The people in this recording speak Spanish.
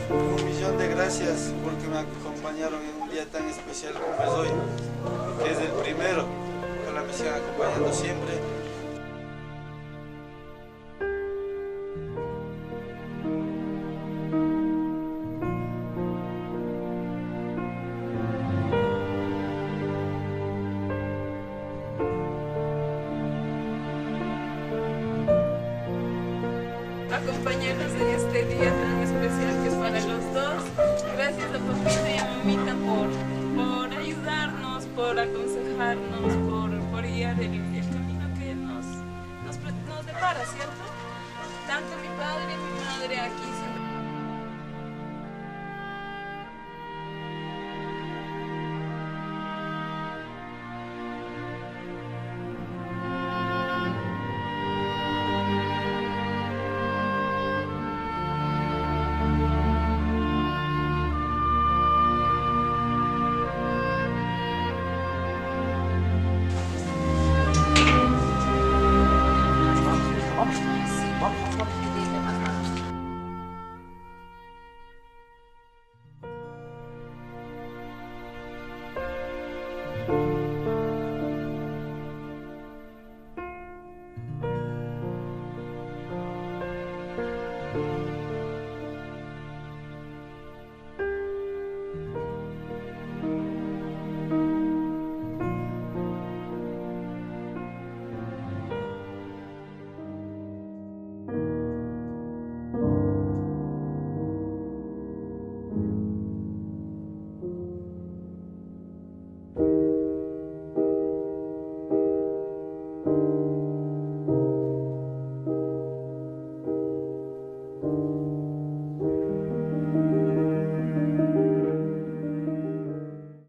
Un millón de gracias porque me acompañaron en un día tan especial como es hoy, que es el primero. Ojalá me sigan acompañando siempre. Acompañarnos en este día tan especial que es para los dos. Gracias a papita y a mamita por ayudarnos, por aconsejarnos, por guiar el camino que nos depara, ¿cierto? Tanto mi padre y mi madre aquí